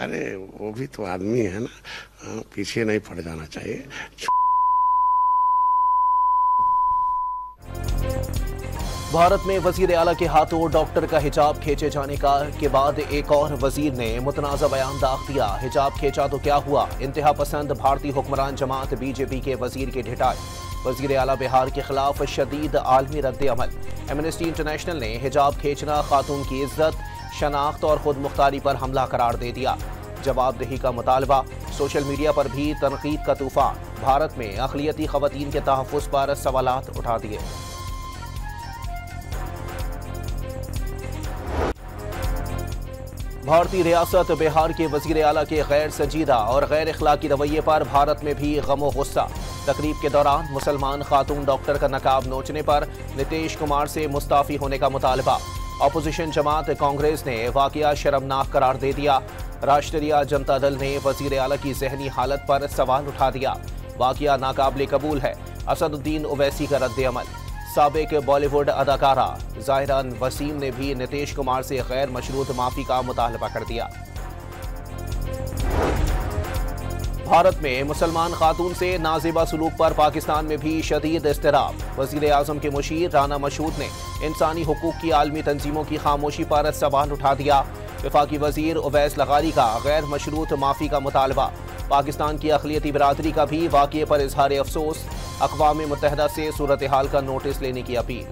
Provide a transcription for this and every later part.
अरे वो भी तो आदमी है ना, पीछे नहीं पड़ जाना चाहिए। भारत में वजीर आला के हाथों डॉक्टर का हिजाब खींचे जाने के बाद एक और वजीर ने मुतनाज़ा बयान दाग दिया। हिजाब खींचा तो क्या हुआ, इंतहा पसंद भारतीय हुक्मरान जमात बीजेपी के वजीर की ढिठाई। वजीर आला बिहार के खिलाफ शदीद आलमी रद्द अमल। एमनेस्टी इंटरनेशनल ने हिजाब खींचना खातून की इज्जत, शनाख्त और खुद मुख्तारी पर हमला करार दे दिया। जवाबदेही का मुतालबा, सोशल मीडिया पर भी तनकीद का तूफान। भारत में अक़लियती ख़वातीन के तहफ़्फ़ुज़ पर सवालात उठा दिए। भारतीय रियासत बिहार के वजीर आला के गैर संजीदा और गैर इखलाकी रवैये पर भारत में भी गम व गुस्सा। तकरीब के दौरान मुसलमान खातून डॉक्टर का नकाब नोचने पर नीतीश कुमार से मुस्ताफ़ी होने का मुतालबा। अपोजिशन जमात कांग्रेस ने वाक़या शर्मनाक करार दे दिया। राष्ट्रीय जनता दल ने वजीर आला की ज़हनी हालत पर सवाल उठा दिया। वाक़या नाकाबिल कबूल है, असदुद्दीन ओवैसी का रद्द अमल। साबिक बॉलीवुड अदाकारा ज़ाहिरा वसीम ने भी नीतीश कुमार से गैर मशरूत माफ़ी का मुतालबा कर दिया। भारत में मुसलमान खातून से नाज़िबा सलूक पर पाकिस्तान में भी शदीद इज़्तिराब। वज़ीर आज़म के मुशीर राना मशहूद ने इंसानी हुकूक की आलमी तंजीमों की खामोशी पर सवाल उठा दिया। वफाकी वज़ीर उवैस लगारी का गैर मशरूत माफ़ी का मुतालबा। पाकिस्तान की अक़लियती बिरादरी का भी वाक़ये पर इजहार अफसोस। अक़वाम मुत्तहिदा से सूरत हाल का नोटिस लेने की अपील।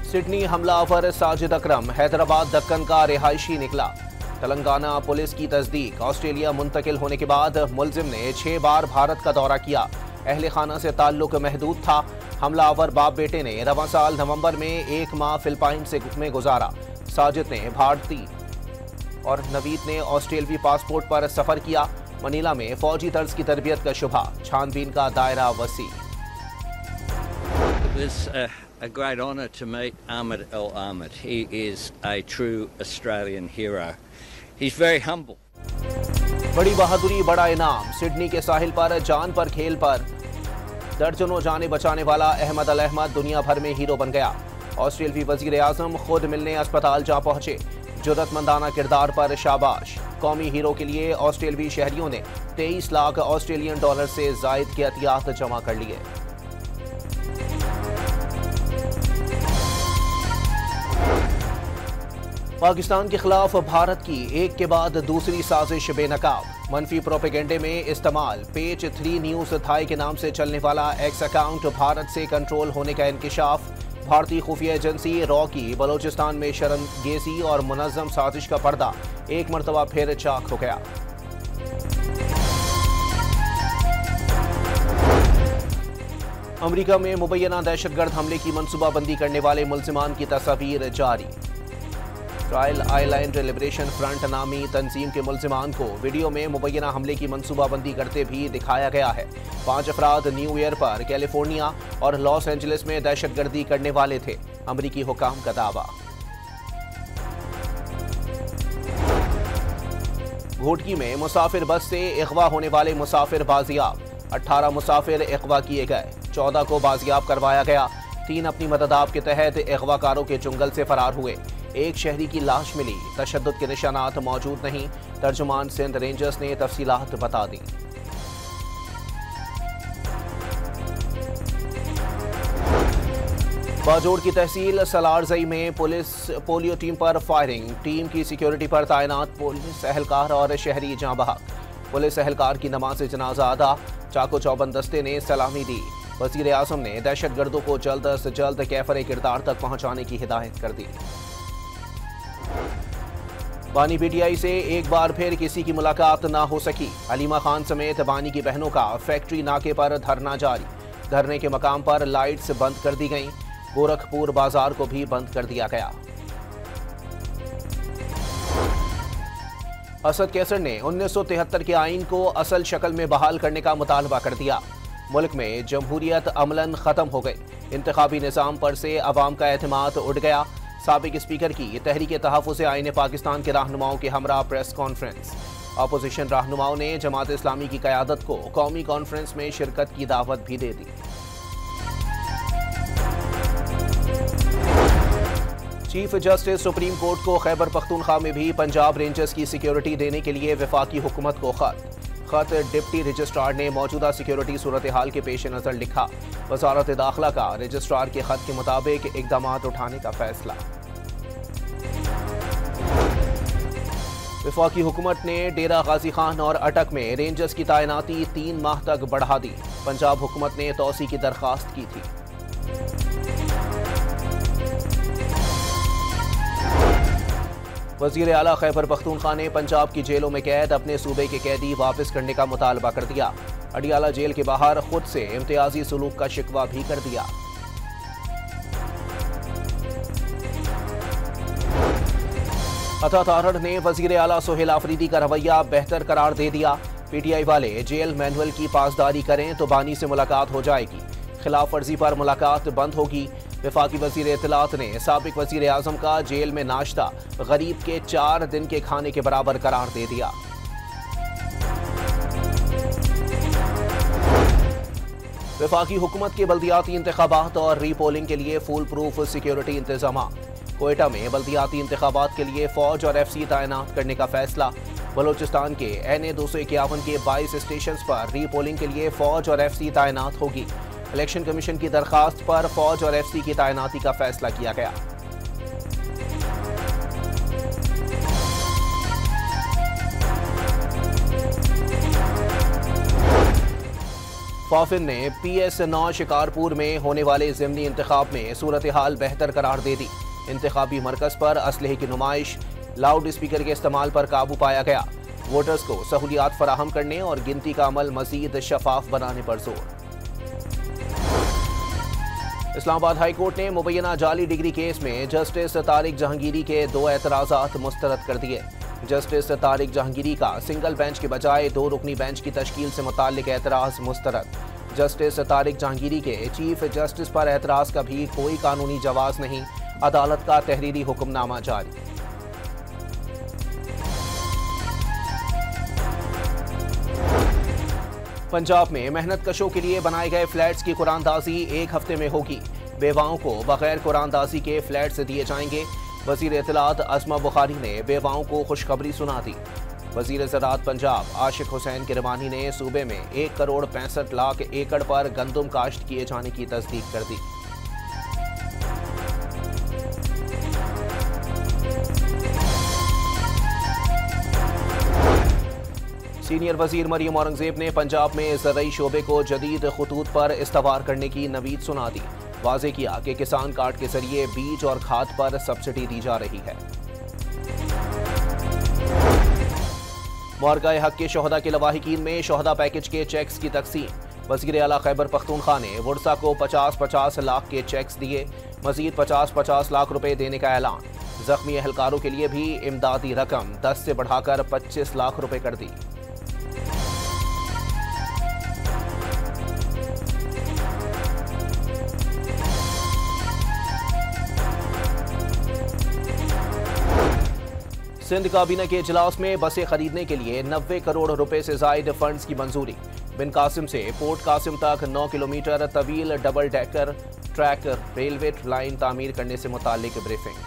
सिडनी हमलावर साजिद अकरम हैदराबाद दक्कन का रिहायशी निकला। तेलंगाना पुलिस की तस्दीक, ऑस्ट्रेलिया मुंतकिल होने के बाद मुलजिम ने 6 बार भारत का दौरा किया। अहले खाना से ताल्लुक महदूद था। हमलावर बाप बेटे ने रवां साल नवंबर में 1 माह फिलिपाइन में गुजारा। साजिद ने भारतीय और नवीद ने ऑस्ट्रेलवी पासपोर्ट पर सफर किया। मनीला में फौजी तर्ज की तरबियत का शुभा, छानबीन का दायरा वसी। It was a great honour to meet Ahmed El Ahmed. He is a true Australian hero. He's very humble. बड़ी बहादुरी बड़ा इनाम। सिडनी के साहिल पर जान पर खेल पर दर्जनों जाने बचाने वाला अहमद अल अहमद दुनिया भर में हीरो बन गया। ऑस्ट्रेलवी वजीर आजम खुद मिलने अस्पताल जा पहुंचे। जुर्रतमंदाना किरदार पर शाबाश। कौमी हीरो के लिए ऑस्ट्रेलवी शहरियों ने 23 लाख ऑस्ट्रेलियन डॉलर से जायद के अतियात जमा कर लिए। पाकिस्तान के खिलाफ भारत की एक के बाद दूसरी साजिश बेनकाब। मनफी प्रोपेगेंडे में इस्तेमाल। पेज 3 न्यूज थाई के नाम से चलने वाला एक्स अकाउंट भारत से कंट्रोल होने का इंकिशाफ। भारतीय खुफिया एजेंसी रॉ की बलोचिस्तान में शर्मगेजी और मुनज़्ज़म साजिश का पर्दा एक मरतबा फिर चाक हो गया। अमरीका में मुबैना दहशतगर्द हमले की मनसूबाबंदी करने वाले मुल्ज़िमान की तस्वीर जारी। ट्रायल आइलैंड लिबरेशन फ्रंट नामी तंजीम के मुल्ज़िमान को वीडियो में मुबैना हमले की मनसूबाबंदी करते भी दिखाया गया है। 5 अफराद न्यू ईयर पर कैलिफोर्निया और लॉस एंजलिस में दहशतगर्दी करने वाले थे, अमरीकी हुकाम का दावा। घोटकी में मुसाफिर बस से अगवा होने वाले मुसाफिर बाजियाब। 18 मुसाफिर अगवा किए गए, 14 को बाजियाब करवाया गया। 3 अपनी मददाब के तहत अगवाकारों के चुंगल से फरार हुए। एक शहरी की लाश मिली, तशद्दुद के निशानात मौजूद नहीं। तर्जुमान सिंध रेंजर्स ने तफसीलात बता दी। बाजोड़ की तहसील सलारजई में पुलिस पोलियो टीम पर फायरिंग। टीम की सिक्योरिटी पर तैनात पुलिस एहलकार और शहरी जाँ बहक। पुलिस एहलकार की नमाज जनाजा अदा। चाको चौबंद दस्ते ने सलामी दी। वज़ीर आज़म ने दहशतगर्दों को जल्द से जल्द कैफर किरदार तक पहुँचाने की हिदायत कर दी। बानी पीटीआई से एक बार फिर किसी की मुलाकात ना हो सकी। अलीमा खान समेत बानी की बहनों का फैक्ट्री नाके पर धरना जारी। धरने के मकाम पर लाइट्स बंद कर दी गईं। गोरखपुर बाजार को भी बंद कर दिया गया। असद कैसर ने 1973 के आईन को असल शक्ल में बहाल करने का मुतालबा कर दिया। मुल्क में जमहूरियत अमलन खत्म हो गई। इंतखाबी निज़ाम पर से अवाम का एतमाद उठ गया। साबिक स्पीकर की तहरीक तहफ़्फ़ुज़ आईन पाकिस्तान के रहनुमाओं के हमरा प्रेस कॉन्फ्रेंस। अपोजिशन रहनुमाओं ने जमात इस्लामी की क़यादत को कौमी कॉन्फ्रेंस में शिरकत की दावत भी दे दी। चीफ जस्टिस सुप्रीम कोर्ट को खैबर पख्तूनख्वा में भी पंजाब रेंजर्स की सिक्योरिटी देने के लिए वफाकी हुकूमत को खत डिप्टी रजिस्ट्रार ने मौजूदा सिक्योरिटी सूरत हाल के पेश नज़र लिखा। वजारत दाखिला का रजिस्ट्रार के खत के मुताबिक इकदाम उठाने का फैसला। वफाकी हुकूमत ने डेरा गाजी खान और अटक में रेंजर्स की तैनाती 3 माह तक बढ़ा दी। पंजाब हुकूमत ने तौसी की दरख्वास्त की थी। वज़ीर आला खैबर पख्तूनख्वा ने पंजाब की जेलों में कैद अपने सूबे के कैदी वापस करने का मुतालबा कर दिया। अडियाला जेल के बाहर खुद से इम्तियाजी सलूक का शिकवा भी कर दिया। अता तारड़ ने वज़ीर आला सोहेल आफरीदी का रवैया बेहतर करार दे दिया। पीटीआई वाले जेल मैनुअल की पासदारी करें तो बानी से मुलाकात हो जाएगी, खिलाफ वर्जी पर मुलाकात बंद होगी। वफाकी वज़ीर इत्तलात ने साबिक वज़ीर आज़म का जेल में नाश्ता गरीब के 4 दिन के खाने के बराबर करार दे दिया। वफाकी हुकूमत के बल्दियाती इंतखाबात और रीपोलिंग के लिए फुल प्रूफ सिक्योरिटी इंतजाम। कोयटा में बल्दियाती इंतखाबात के लिए फौज और FC तैनात करने का फैसला। बलोचिस्तान के NA 251 के 22 स्टेशन पर रीपोलिंग के लिए फौज और FC तैनात होगी। इलेक्शन कमीशन की दरखास्त पर फौज और FC की तैनाती का फैसला किया गया। फाफिन ने PS9 शिकारपुर में होने वाले ज़िमनी इंतखाब में सूरत हाल बेहतर करार दे दी। इंतखाबी मरकज पर असलहे की नुमाइश, लाउड स्पीकर के इस्तेमाल पर काबू पाया गया। वोटर्स को सहूलियात फराहम करने और गिनती का अमल मजीद शफाफ बनाने पर जोर। इस्लामाबाद हाई कोर्ट ने मुबैना जाली डिग्री केस में जस्टिस तारिक जहांगीरी के 2 एतराज़ात मुस्तरद कर दिए। जस्टिस तारिक जहांगीरी का सिंगल बेंच के बजाय 2 रुकनी बेंच की तश्कील से मुताल्लिक एतराज़ मुस्तरद। जस्टिस तारिक जहांगीरी के चीफ जस्टिस पर एतराज़ का भी कोई कानूनी जवाज़ नहीं, अदालत का तहरीरी हुक्मनामा जारी। पंजाब में मेहनत कशों के लिए बनाए गए फ्लैट्स की कुरानदाजी 1 हफ्ते में होगी। बेवाओं को बगैर कुरानदाजी के फ्लैट्स दिए जाएंगे। वज़ीर इत्तलात अज़मा बुखारी ने बेवाओं को खुशखबरी सुना दी। वज़ीर ज़राअत पंजाब आशिक हुसैन किरमानी ने सूबे में 1 करोड़ 65 लाख एकड़ पर गंदम काश्त किए जाने की तस्दीक कर दी। सीनियर वजीर मरियम औरंगजेब ने पंजाब में ज़रई शोबे को जदीद खतूत पर इस्तवार करने की नवीद सुना दी। वाज़े किया कि किसान कार्ड के जरिए बीज और खाद पर सब्सिडी दी जा रही है। मोरगाए हक के शोहदा के लवाहिकीन में शोहदा पैकेज के चेक्स की तकसीम। वज़ीर आला खैबर पख्तूनख्वा ने वुरसा को 50-50 लाख के चेक्स दिए। मजीद 50-50 लाख रुपए देने का ऐलान। जख्मी एहलकारों के लिए भी इमदादी रकम 10 से बढ़ाकर 25 लाख रुपए कर दी। सिंध काबीना के इजलास में बसें खरीदने के लिए 90 करोड़ रुपए से जायद फंड्स की मंजूरी। बिन कासिम से पोर्ट कासिम तक 9 किलोमीटर तवील double decker track railway line तामीर करने से मुताल्लिक ब्रीफिंग।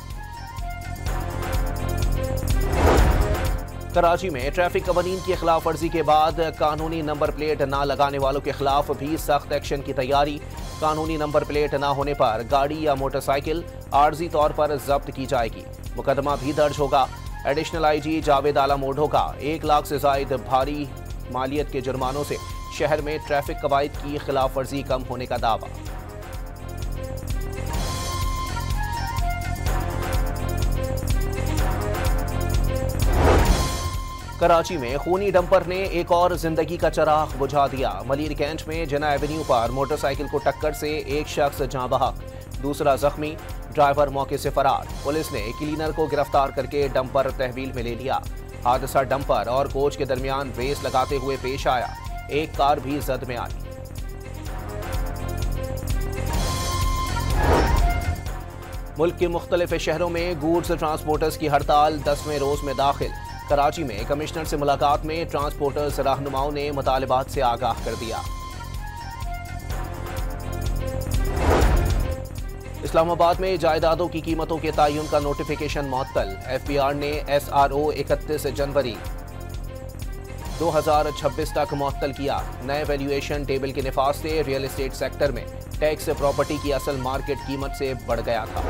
कराची में ट्रैफिक कवानीन की खिलाफ वर्जी के बाद कानूनी नंबर प्लेट न लगाने वालों के खिलाफ भी सख्त एक्शन की तैयारी। कानूनी नंबर प्लेट न होने पर गाड़ी या मोटरसाइकिल आर्जी तौर पर जब्त की जाएगी। मुकदमा भी दर्ज होगा। एडिशनल IG जावेद आला मोढ़ो का 1 लाख से जायद भारी मालियत के जुर्मानों से शहर में ट्रैफिक कवायद की खिलाफ वर्जी कम होने का दावा। कराची में खूनी डंपर ने एक और जिंदगी का चिराग बुझा दिया। मलीर कैंट में जना एवेन्यू पर मोटरसाइकिल को टक्कर से एक शख्स जाँ बहक, दूसरा जख्मी। ड्राइवर मौके से फरार। पुलिस ने क्लीनर को गिरफ्तार करके डंपर तहवील में ले लिया। हादसा डंपर और कोच के दरमियान रेस लगाते हुए पेश आया। एक कार भी जद में आई। मुल्क के मुख्तलिफ शहरों में गूड्स ट्रांसपोर्टर्स की हड़ताल 10वें रोज में दाखिल। कराची में कमिश्नर से मुलाकात में ट्रांसपोर्टर्स रहनुमाओं ने मुतालिबात से आगाह कर दिया। इस्लामाबाद में जायदादों की कीमतों के तयन का नोटिफिकेशन मुअत्तल। एफबीआर ने SRO 31 जनवरी 2026 तक मुअत्तल किया। नए वैल्यूएशन टेबल के निफाज से रियल एस्टेट सेक्टर में टैक्स प्रॉपर्टी की असल मार्केट कीमत से बढ़ गया था।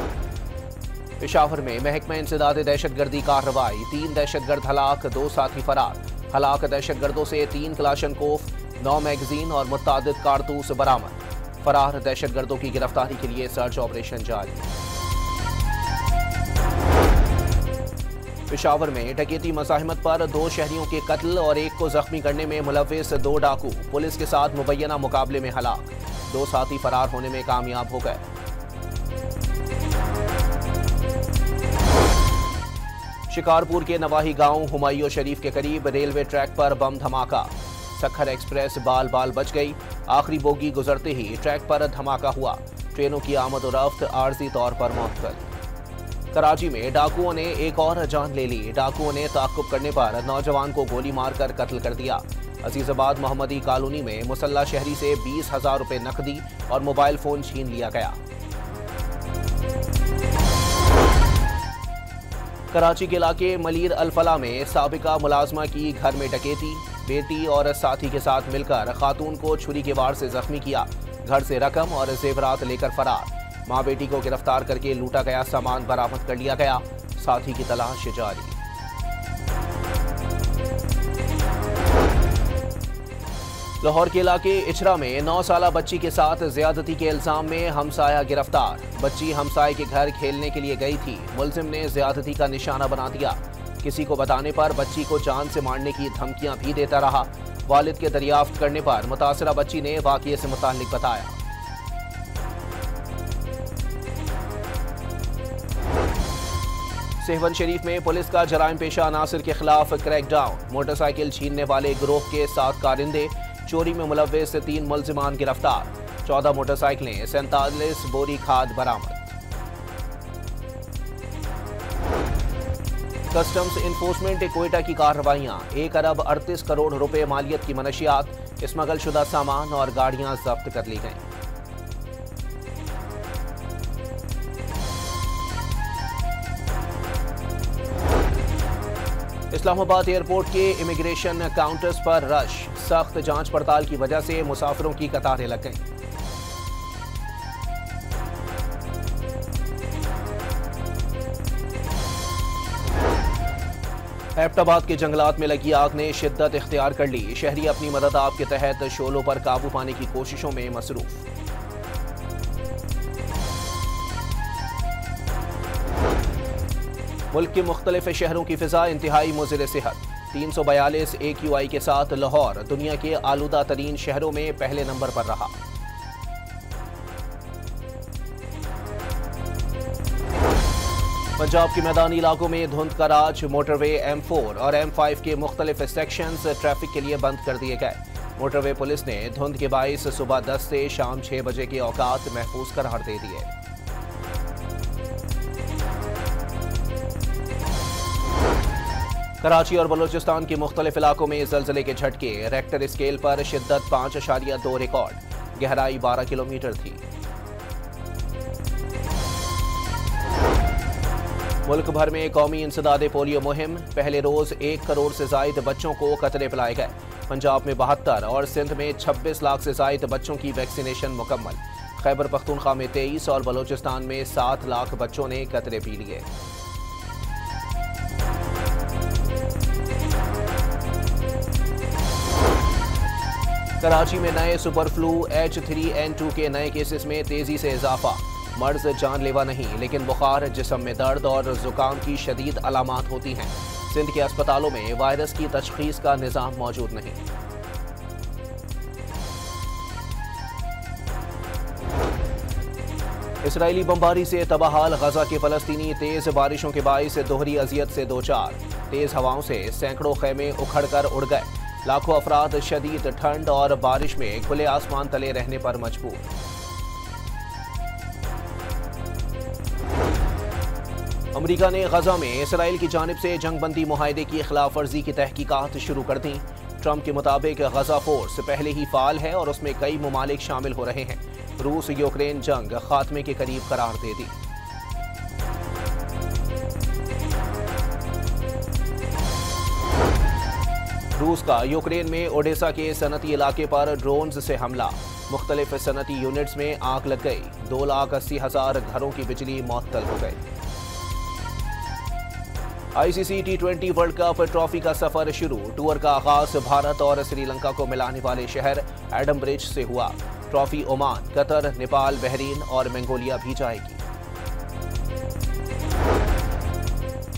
पेशावर में महकमा इंसदाद दहशतगर्दी कार्रवाई, 3 दहशतगर्द हलाक, 2 साथी फरार। हलाक दहशतगर्दों से 3 क्लाशनकोफ, 9 मैगजीन और मुतअद्दिद कारतूस बरामद। फरार दहशतगर्दों की गिरफ्तारी के लिए सर्च ऑपरेशन जारी। पेशावर में डकैती मज़ाहिमत पर 2 शहरियों के कत्ल और 1 को जख्मी करने में मुलव्विस 2 डाकू पुलिस के साथ मुबैना मुकाबले में हलाक। 2 साथी फरार होने में कामयाब हो गए। शिकारपुर के नवाही गांव हुमायूं शरीफ के करीब रेलवे ट्रैक पर बम धमाका। सखर एक्सप्रेस बाल बाल बच गई। आखिरी बोगी गुजरते ही ट्रैक पर धमाका हुआ। ट्रेनों की आमद और रफ्त आर्जी तौर पर मुअत्तल। कराची में डाकुओं ने एक और जान ले ली। डाकुओं ने ताक़ुब करने पर नौजवान को गोली मारकर कत्ल कर दिया। अजीजाबाद मोहम्मदी कॉलोनी में मुसल्ला शहरी से 20,000 रुपए नकदी और मोबाइल फोन छीन लिया गया। कराची के इलाके मलीर अल-फला में साबिका मुलाजमा की घर में डकैती। बेटी और साथी के साथ मिलकर खातून को छुरी के वार से जख्मी किया। घर से रकम और जेवरात लेकर फरार। मां बेटी को गिरफ्तार करके लूटा गया सामान बरामद कर लिया गया। साथी की तलाश जारी। लाहौर के इलाके इचरा में 9 साला बच्ची के साथ ज्यादती के इल्जाम में हमसाया गिरफ्तार। बच्ची हमसाये के घर खेलने के लिए गई थी। मुलजिम ने ज्यादती का निशाना बना दिया। किसी को बताने पर बच्ची को जान से मारने की धमकियां भी देता रहा। वालिद के दरियाफ्त करने पर मुतासरा बच्ची ने वाक़ये से मुताल्लिक बताया। सेहवन शरीफ में पुलिस का जराइम पेशा अनासर के खिलाफ क्रैकडाउन। मोटरसाइकिल छीनने वाले गिरोह के 7 कारिंदे, चोरी में मुलव्विस 3 मुलजिमान गिरफ्तार। 14 मोटरसाइकिलें, 47 बोरी खाद बरामद। कस्टम्स इन्फोर्समेंट कोयटा की कार्रवाइयां। 1 अरब 38 करोड़ रुपए मालियत की मनशियात, स्मगल शुदा सामान और गाड़ियां जब्त कर ली गईं। इस्लामाबाद एयरपोर्ट के इमिग्रेशन काउंटर्स पर रश। सख्त जांच पड़ताल की वजह से मुसाफिरों की कतारें लग गईं। एबटाबाद के जंगलात में लगी आग ने शिद्दत इख्तियार कर ली। शहरी अपनी मदद आप के तहत शोलों पर काबू पाने की कोशिशों में मसरूफ। मुल्क के मुख्तलिफ शहरों की फिजा इंतहाई मुज़िर सेहत। 342 AQI के साथ लाहौर दुनिया के आलूदा तरीन शहरों में पहले नंबर पर रहा। पंजाब के मैदानी इलाकों में धुंध का राज। मोटरवे M4 और M5 के मुख्तलिफ सेक्शंस ट्रैफिक के लिए बंद कर दिए गए। मोटरवे पुलिस ने धुंध के बाइस सुबह 10 से शाम 6 बजे के औकात महफूज करार दे दिए। कराची और बलोचिस्तान के मुख्तलिफ इलाकों में ज़लज़ले के झटके। रेक्टर स्केल पर शिद्दत 5.2 रिकॉर्ड। गहराई 12 किलोमीटर थी। मुल्क भर में कौमी इंसदादे पोलियो मुहिम। पहले रोज 1 करोड़ से जायद बच्चों को कतरे पिलाए गए। पंजाब में 72 और सिंध में 26 लाख से जायद बच्चों की वैक्सीनेशन मुकम्मल। खैबर पख्तूनख्वा में 23 और बलोचिस्तान में 7 लाख बच्चों ने कतरे पी लिए। कराची में नए सुपर फ्लू H3N2 के नए केसेस में तेजी से इजाफा। मर्ज जानलेवा नहीं, लेकिन बुखार, जिस्म में दर्द और जुकाम की शदीद अलामात होती हैं। सिंध के अस्पतालों में वायरस की तशखीस का निज़ाम मौजूद नहीं। इसराइली बमबारी से तबाहाल गजा के फलस्तीनी। तेज बारिशों के बाइस दोहरी अजियत से दो चार। तेज हवाओं से सैकड़ों खेमे उखड़ कर उड़ गए। लाखों अफराद शदीद ठंड और बारिश में खुले आसमान तले रहने पर मजबूर। अमरीका ने गजा में इसराइल की जानिब से जंगबंदी मुआहदे की खिलाफ वर्जी की तहकीकात शुरू कर दी। ट्रंप के मुताबिक गजा फोर्स पहले ही फाल है और उसमें कई ममालिक शामिल हो रहे हैं। रूस यूक्रेन जंग खात्मे के करीब करार दे दी। रूस का यूक्रेन में ओडेसा के सनती इलाके पर ड्रोन्स से हमला, मुख्तलिफ सनती यूनिट्स में आग लग गई, 2,80,000 घरों की बिजली मुअत्तल हो गई। ICC T20 world cup trophy का सफर शुरू, टूर का आगाज भारत और श्रीलंका को मिलाने वाले शहर एडम ब्रिज से हुआ। Trophy Oman, Qatar, Nepal, Bahrain और मंगोलिया भी जाएगी।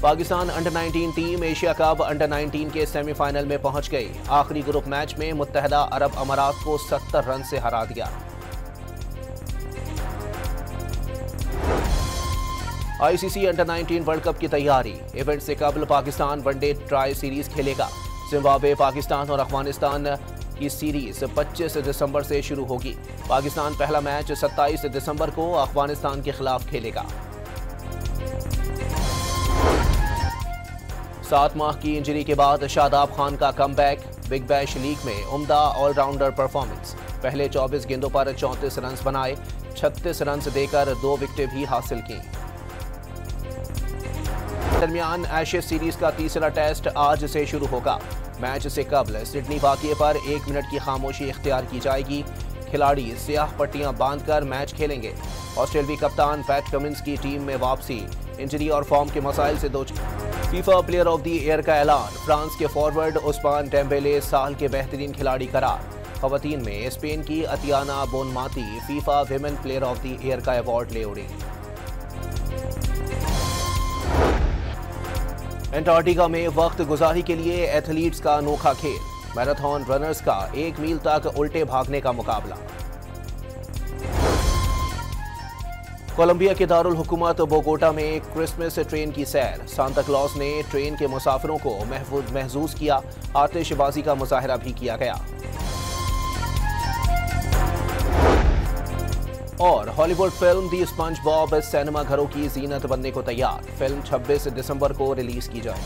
Pakistan under-19 team Asia cup under-19 के सेमीफाइनल में पहुंच गई। आखिरी ग्रुप मैच में मुत्तहदा अरब अमारात को 70 रन से हरा दिया। आईसीसी अंडर-19 वर्ल्ड कप की तैयारी, इवेंट से कबल पाकिस्तान वनडे ट्राई सीरीज खेलेगा। जिम्बाब्वे, पाकिस्तान और अफगानिस्तान की सीरीज 25 दिसंबर से शुरू होगी। पाकिस्तान पहला मैच 27 दिसंबर को अफगानिस्तान के खिलाफ खेलेगा। 7 माह की इंजरी के बाद शादाब खान का कमबैक, बिग बैश लीग में उम्दा ऑलराउंडर परफॉर्मेंस। पहले 24 गेंदों पर 34 रन बनाए, 36 रन देकर 2 विकेटें भी हासिल की। दरमियान एशेज सीरीज का तीसरा टेस्ट आज से शुरू होगा। मैच से कबल सिडनी वाक़िए पर 1 मिनट की खामोशी इख्तियार की जाएगी। खिलाड़ी स्याह पट्टियां बांधकर मैच खेलेंगे। ऑस्ट्रेलियाई कप्तान पैट कमिंस की टीम में वापसी, इंजरी और फॉर्म के मसाइल से दो। FIFA player of the year का ऐलान, फ्रांस के फॉरवर्ड उस्मान डेम्बेले साल के बेहतरीन खिलाड़ी करार। खवातीन में स्पेन की Aitana Bonmati FIFA women player of the year का अवार्ड ले उड़ी। एंटार्क्टिका में वक्त गुजारी के लिए एथलीट्स का अनोखा खेल, मैराथन रनर्स का 1 मील तक उल्टे भागने का मुकाबला। कोलंबिया के दारुल हुकूमत बोगोटा में क्रिसमस ट्रेन की सैर, सांता क्लॉज ने ट्रेन के मुसाफिरों को महसूस किया, आतिशबाजी का मुजाहरा भी किया गया। और हॉलीवुड फिल्म दी स्पंज बॉब सिनेमा घरों की जीनत बनने को तैयार। फिल्म 26 दिसंबर को रिलीज की जाए।